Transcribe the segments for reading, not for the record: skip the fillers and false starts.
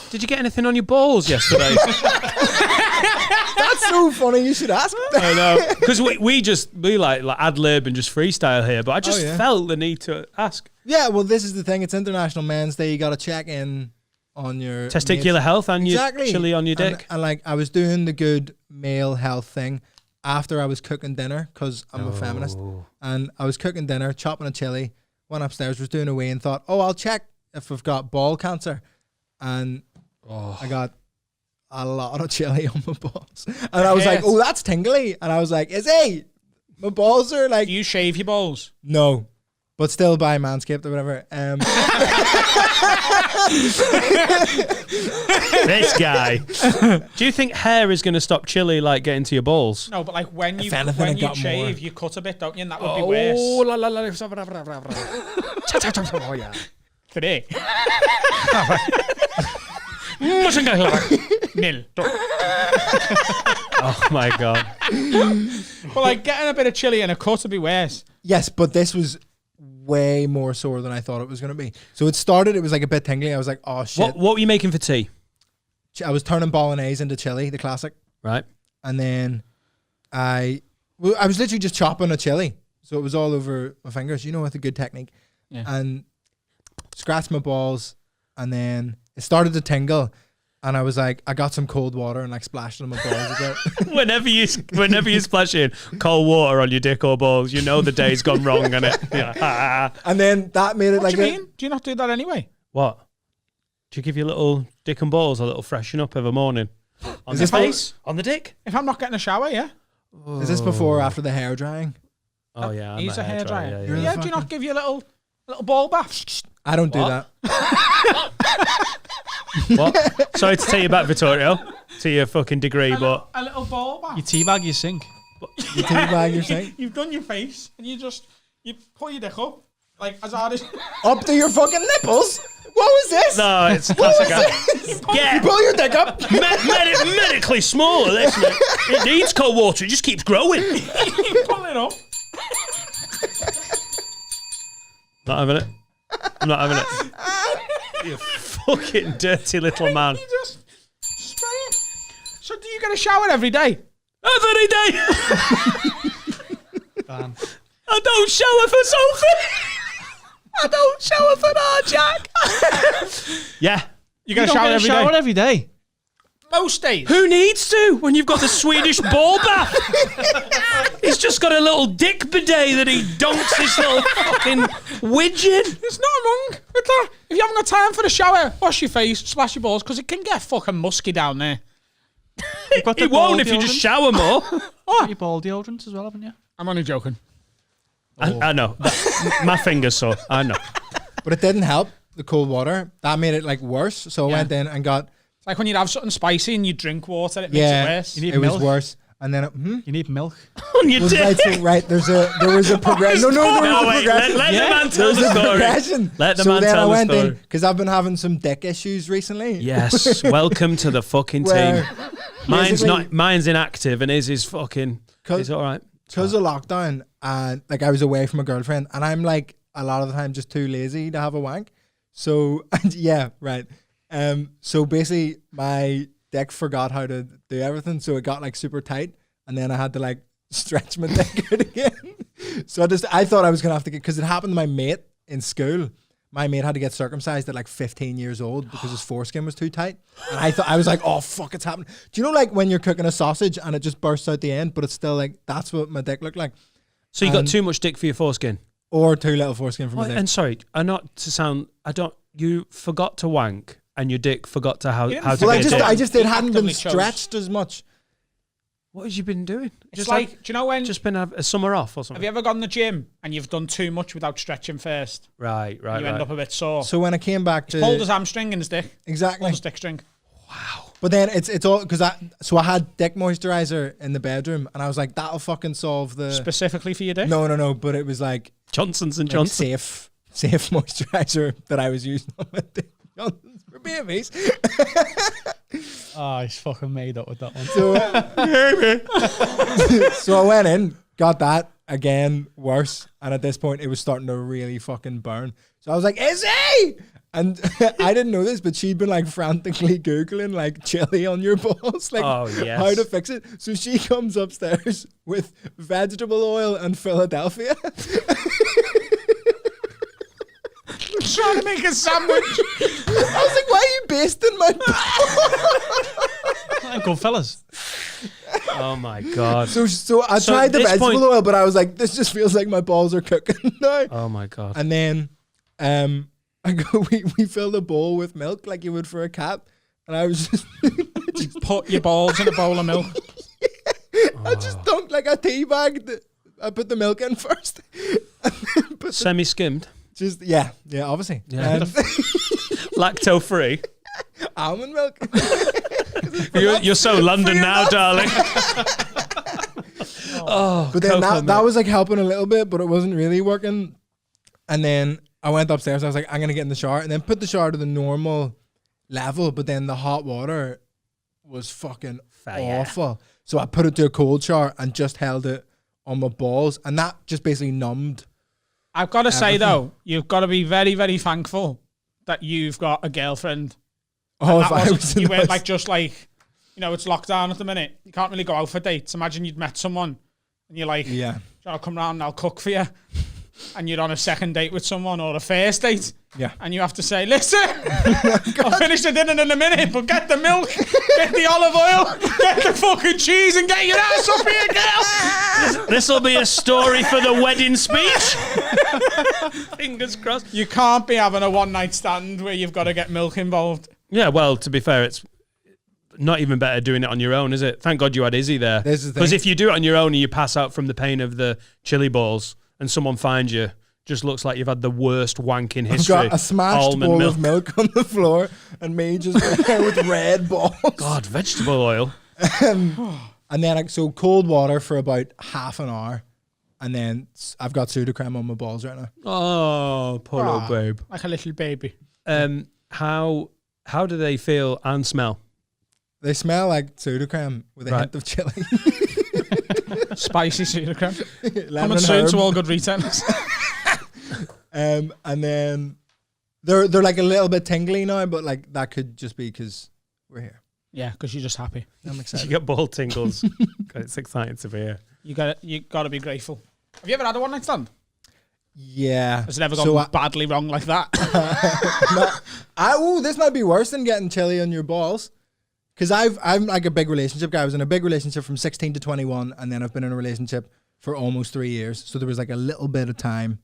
Did you get anything on your balls yesterday? That's so funny. You should ask. I know, because we like ad lib and just freestyle here, but I just felt the need to ask. Yeah, well, this is the thing. It's International Men's Day. You got to check in on your testicular health and your chili on your dick. And like, I was doing the good male health thing after I was cooking dinner because I'm a feminist, and I was cooking dinner, chopping a chili. Went upstairs, was doing a wee, and thought, I'll check if I've got ball cancer, and I got a lot of chili on my balls, and I was like, that's tingly, and I was like, is it? My balls are like. Do you shave your balls? No, but still buy Manscaped or whatever. This guy. Do you think hair is going to stop chili like getting to your balls? No, but like when you shave, you cut a bit, don't you? And that would be worse. Oh yeah. Today. Nil. Oh my god. But like getting a bit of chili and a cut would be worse. Yes, but this was way more sore than I thought it was going to be. So it started, it was like a bit tingly. I was like, oh shit. What were you making for tea? I was turning bolognese into chili, the classic. Right. And then I was literally just chopping a chili. So it was all over my fingers, with a good technique. Yeah. And scratched my balls, and then it started to tingle. And I was like, I got some cold water and like splashed it on my balls a bit. whenever you splash in cold water on your dick or balls, you know the day's gone wrong on it. And then that made it what like. What do you mean? Do you not do that anyway? What? Do you give your little dick and balls a little freshen up every morning? On the face? On the dick? If I'm not getting a shower, yeah. Is this before or after the hair drying? Oh yeah, he's a hair dryer. Yeah. Do you not give you a little ball bath? I don't do that. What? Sorry to take you back, Vittorio, to your fucking degree, but a little ball bath. You teabag your sink. You teabag your sink. You've done your face, and you pull your dick up like as hard as up to your fucking nipples. What was this? No, it's a classic. You pull your dick up. Medically smaller, this mate. It needs cold water. It just keeps growing. You pull it up. Not having it. I'm not having it. You fucking dirty little man. You just spray it. So do you get a shower every day? Every day. I don't shower for Sophie. I don't shower for Jack. Yeah. You get a shower every day. Most days. Who needs to when you've got the Swedish ball bath? He's just got a little dick bidet that he dunks his little fucking widget. There's nothing wrong with that. If you haven't got time for the shower, wash your face, splash your balls, because it can get fucking musky down there. It won't if you just shower more. Your ball deodorant as well, haven't you? I'm only joking. I know. My finger's sore. I know. But it didn't help, the cold water. That made it like worse. So I went in and got... It's like when you have something spicy and you drink water, it makes it worse. You need milk. Was worse. And then you need milk on your dick. Right, there was a progression. No, Let the man tell the story. Let the man tell the story. Because I've been having some dick issues recently. Yes, welcome to the fucking team. Mine's inactive and his is fucking. It's all right. Because of lockdown, and like I was away from a girlfriend, and I'm like a lot of the time just too lazy to have a wank. So yeah, right. So basically, my dick forgot how to do everything, so it got like super tight, and then I had to like stretch my dick out again. So I thought I was gonna have to get, because it happened to my mate in school. My mate had to get circumcised at like 15 years old because his foreskin was too tight, and I was like, oh fuck, it's happening. Do you know like when you're cooking a sausage and it just bursts out the end, but it's still like, that's what my dick looked like. So you got too much dick for your foreskin, or too little foreskin for my dick. And sorry, you forgot to wank. And your dick forgot to how to get it hadn't been stretched as much. What have you been doing? Just like, do you know when... Just been a summer off or something? Have you ever gone to the gym and you've done too much without stretching first? Right. You end up a bit sore. So when I came back to... pulled his hamstring in his dick. Exactly. Pulled his dick string. Wow. But then it's all... Because I had dick moisturizer in the bedroom, and I was like, that'll fucking solve the... Specifically for your dick? No. But it was like... Johnson's and like Johnson. Safe moisturizer that I was using on my dick. Johnson's for babies. Oh, he's fucking made up with that one. So I went in, got that, again, worse. And at this point, it was starting to really fucking burn. So I was like, Izzy! And I didn't know this, but she'd been like frantically Googling like chili on your balls, like Oh, yes. how to fix it. So she comes upstairs with vegetable oil and Philadelphia. Trying to make a sandwich. I was like, why are you basting my balls? Good fellas. Oh my God. So I So tried at the this vegetable point- oil, but I was like, this just feels like my balls are cooking now. Oh my God. And then we filled a bowl with milk like you would for a cat. And I was just Put your balls in a bowl of milk. I just dunked like a tea bag. I put the milk in first. Semi-skimmed. Just yeah, obviously. Yeah. Lacto-free. Almond milk. You're so London now, darling. Oh, But then cocoa that milk. was like helping a little bit, but it wasn't really working. And then I went upstairs. I was like, I'm gonna get in the shower, and then put the shower to the normal level. But then the hot water was fucking Fire. awful. So I put it to a cold shower and just held it on my balls, and that just basically numbed. I've got to say, Everything. though, you've got to be very, very thankful that you've got a girlfriend. Oh, That if I wasn't- was in you the weren't house- like just like, you know, it's locked down at the minute. You can't really go out for dates. Imagine you'd met someone and you're like, yeah, I'll come round and I'll cook for you. And you're on a second date with someone or a first date. yeah. And you have to say, listen, I'll finish the dinner in a minute, but get the milk, get the olive oil, get the fucking cheese and get your ass up here, girl. This'll be a story for the wedding speech. Fingers crossed. You can't be having a one-night stand where you've got to get milk involved. Yeah, well, to be fair, it's not even better doing it on your own, is it? Thank God you had Izzy there. This is the Because thing. if you do it on your own and you pass out from the pain of the chili balls and someone finds you, just looks like you've had the worst wank in I've history. got a smashed Almond bowl milk. of milk on the floor, and me just there with red balls. God, vegetable oil. And then so cold water for about half an hour, and then I've got Sudocrem on my balls right now. Oh, poor Ah. old babe. Like a little baby. How do they feel and smell? They smell like Sudocrem with a Right. hint of chili. Spicy cedar creme. Lemon Coming and soon herb. to all good retailers. And then they're like a little bit tingly now, but like that could just be because we're here. Yeah, because you're just happy. I'm You excited. get ball tingles. God, it's exciting to hear. You got to be grateful. Have you ever had a one-night stand? Yeah. Has it ever gone So badly wrong like that? This might be worse than getting chili on your balls. Because I'm like a big relationship guy. I was in a big relationship from 16 to 21, and then I've been in a relationship for almost 3 years. So there was like a little bit of time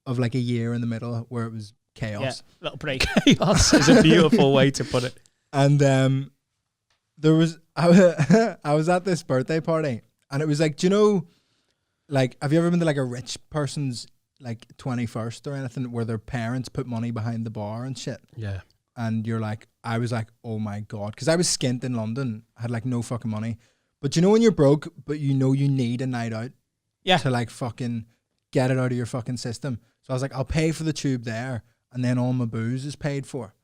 of like a year in the middle where it was chaos. Yeah, little break. Chaos is a beautiful way to put it. And there was I was at this birthday party, and it was like, do you know, like, have you ever been to like a rich person's like 21st or anything where their parents put money behind the bar and shit? Yeah. And you're like, I was like, oh my God. Because I was skint in London. I had like no fucking money. But you know when you're broke, but you know you need a night out Yeah. to like fucking get it out of your fucking system. So I was like, I'll pay for the tube there, and then all my booze is paid for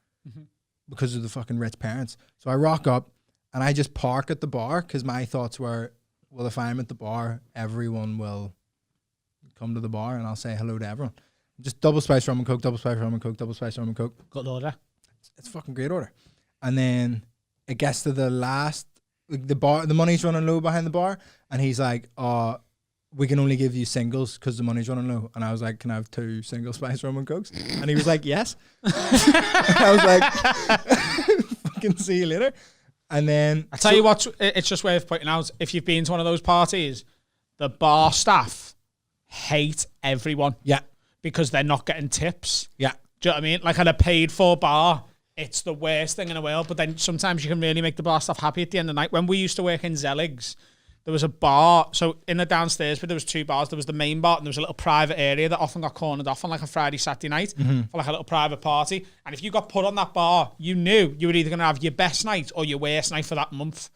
because of the fucking rich parents. So I rock up and I just park at the bar because my thoughts were, well, if I'm at the bar, everyone will come to the bar and I'll say hello to everyone. Just double spice rum and coke, double spice rum and coke, double spice rum and coke. Good order. It's fucking great order. And then it gets to the last, like the money's running low behind the bar, and he's like, we can only give you singles because the money's running low. And I was like, can I have 2 single spice rum and cokes? And he was like, yes. I was like, fucking see you later. And then I tell you what, it's just worth pointing out, if you've been to one of those parties, the bar staff hate everyone yeah, because they're not getting tips. yeah. Do you know what I mean? Like at a paid for bar, it's the worst thing in the world. But then sometimes you can really make the bar staff happy at the end of the night. When we used to work in Zelligs, there was a bar. So in the downstairs, but there was 2 bars. There was the main bar and there was a little private area that often got cornered off on like a Friday, Saturday night for like a little private party. And if you got put on that bar, you knew you were either going to have your best night or your worst night for that month.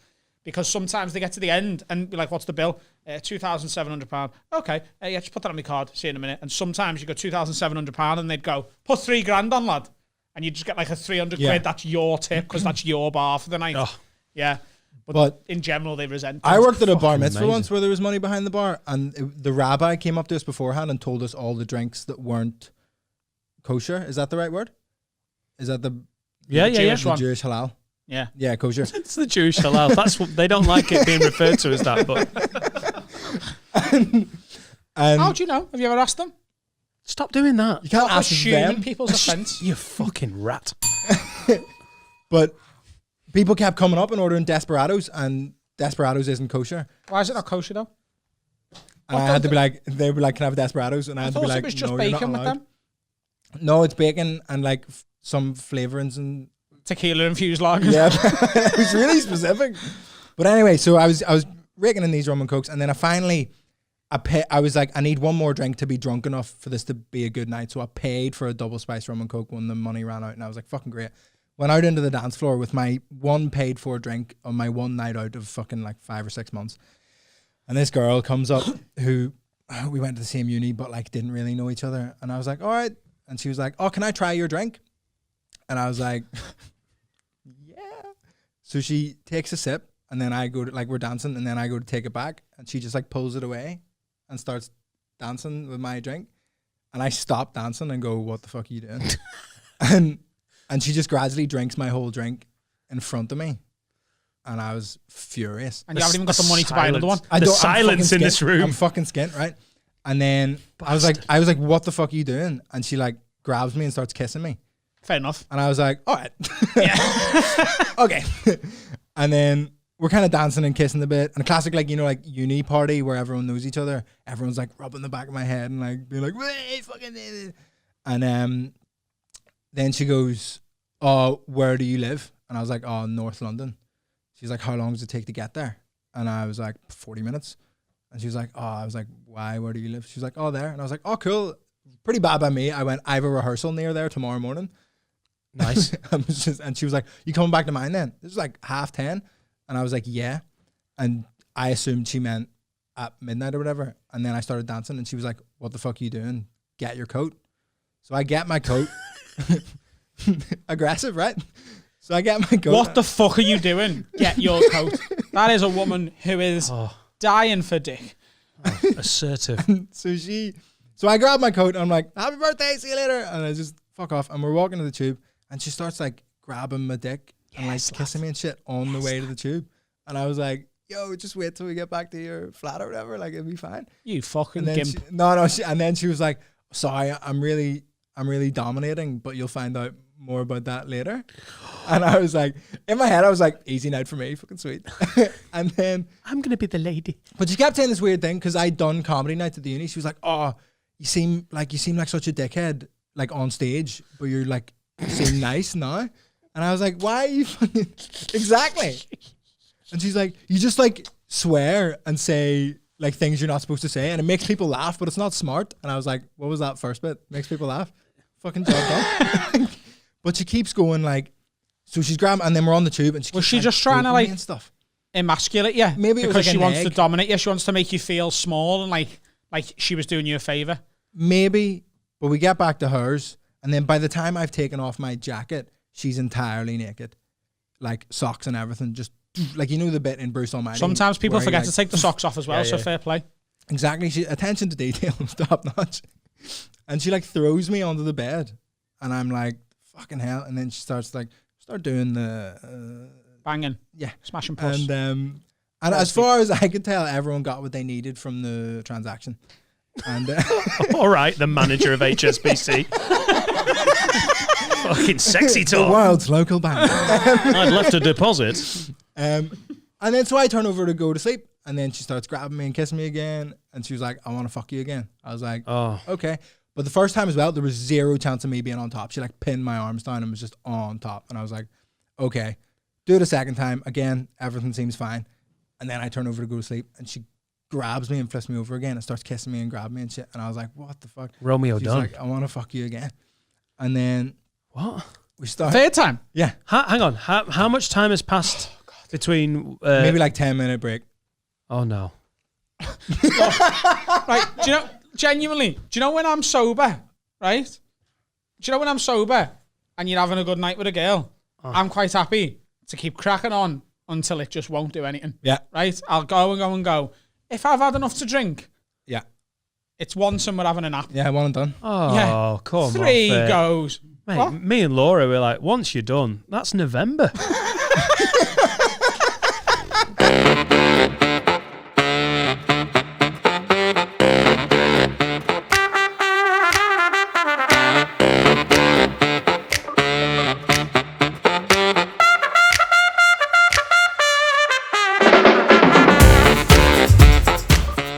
Because sometimes they get to the end and be like, what's the bill? £2,700. Okay, yeah, just put that on my card. See you in a minute. And sometimes you go £2,700 and they'd go, put $3,000 on, lad. And you just get like a 300 Yeah. quid. That's your tip because that's your bar for the night. Oh. Yeah. But In general, they resent I things. worked at a bar fucking mitzvah amazing. once where there was money behind the bar, and the rabbi came up to us beforehand and told us all the drinks that weren't kosher. Is that the right word? Is that the Jewish one. Jewish halal? Yeah. Yeah, kosher. It's the Jewish halal. That's what they don't like it being referred to as that. But How do you know? Have you ever asked them? stop doing that. You can't Stop ask assuming them. people's offence. You fucking rat. But people kept coming up and ordering Desperados, and Desperados isn't kosher. Why is it not kosher though? And I had to be like, they were like, can I have Desperados? And I I had to be thought like, it was just no, you're not bacon with allowed. them. No, it's bacon and like some flavorings and Tequila infused lagers. yeah, it was really specific. But anyway, so I was raking in these rum and cokes, and then I was like, I need one more drink to be drunk enough for this to be a good night. So I paid for a double spice rum and coke when the money ran out, and I was like, fucking great. Went out into the dance floor with my one paid for drink on my one night out of fucking like 5 or 6 months. And this girl comes up who we went to the same uni, but like didn't really know each other. And I was like, all right. And she was like, oh, can I try your drink? And I was like, yeah. So she takes a sip, and then I go to, like, we're dancing, and then I go to take it back, and she just like pulls it away and starts dancing with my drink. And I stop dancing and go, what the fuck are you doing? and she just gradually drinks my whole drink in front of me. And I was furious. And you haven't even got the money to buy another one. The silence in this room. I'm fucking skint, right? And then I was like, what the fuck are you doing? And she like grabs me and starts kissing me. Fair enough. And I was like, all right. Yeah. Okay. And then we're kind of dancing and kissing a bit. And a classic, like, you know, like uni party where everyone knows each other. Everyone's like rubbing the back of my head and like being like, wait, fucking. And then she goes, oh, where do you live? And I was like, oh, North London. She's like, how long does it take to get there? And I was like, 40 minutes. And she was like, oh, I was like, why? Where do you live? She was like, oh, there. And I was like, oh, cool. Pretty bad by me. I went, I have a rehearsal near there tomorrow morning. Nice. And she was like, you coming back to mine then? This was like 10:30. And I was like, yeah. And I assumed she meant at midnight or whatever. And then I started dancing, and she was like, what the fuck are you doing? Get your coat. So I get my coat. Aggressive, right? So I get my coat. What the fuck are you doing? Get your coat. That is a woman who is dying for dick. Assertive. So I grab my coat, and I'm like, happy birthday, see you later. And I just fuck off. And we're walking to the tube, and she starts like grabbing my dick and like kissing me and shit on the way to the tube. And I was like, yo, just wait till we get back to your flat or whatever. Like, it'll be fine. You fucking And then gimp. and then she was like, sorry, I'm really dominating, but you'll find out more about that later. And I was like, in my head, I was like, easy night for me, fucking sweet. And then I'm going to be the lady. but she kept saying this weird thing because I'd done comedy nights at the uni. She was like, oh, you seem like such a dickhead, like on stage, but you're like, you seem nice now. And I was like, why are you fucking exactly? And she's like, you just like swear and say like things you're not supposed to say, and it makes people laugh, but it's not smart. And I was like, what was that first bit? Makes people laugh. Fucking job done. But she keeps going like, so she's grabbing, and then we're on the tube, and she Was keeps, she like, just trying to poking me like and stuff? emasculate you? Maybe it was because like she an wants to egg. dominate you. She wants to make you feel small and like she was doing you a favor. Maybe, but we get back to hers, and then by the time I've taken off my jacket, she's entirely naked, like socks and everything. Just like, you know the bit in Bruce Almighty. Sometimes people where he, forget like, to take the socks off as well, so fair play. Exactly. She attention to detail, top notch. And she like throws me onto the bed, and I'm like, fucking hell. And then she starts like doing the Banging. yeah, Smashing puss. and as far as I could tell, everyone got what they needed from the transaction. And All right, the manager of HSBC. Fucking sexy the talk. world's local bank. I'd left a deposit. And then so I turn over to go to sleep, and then she starts grabbing me and kissing me again, and she was like, I want to fuck you again. I was like, Oh. okay. But the first time as well, there was zero chance of me being on top. She like pinned my arms down and was just on top. And I was like, okay. Do it a second time. Again, everything seems fine. And then I turn over to go to sleep, and she grabs me and flips me over again and starts kissing me and grabbing me and shit. And I was like, what the fuck? Romeo She's done. like, I want to fuck you again. And then What? we start. Third time. Yeah. Hang on. How much time has passed between... Maybe like 10-minute break. Oh, no. Right, do you know, genuinely, do you know when I'm sober, right? Do you know when I'm sober and you're having a good night with a girl? I'm quite happy to keep cracking on until it just won't do anything. Yeah. Right? I'll go and go and go. If I've had enough to drink, Yeah. it's once and we're having a nap. Yeah, one and done. Oh, Yeah. come on. 3 goes. Mate, me and Laura were like, once you're done, that's November.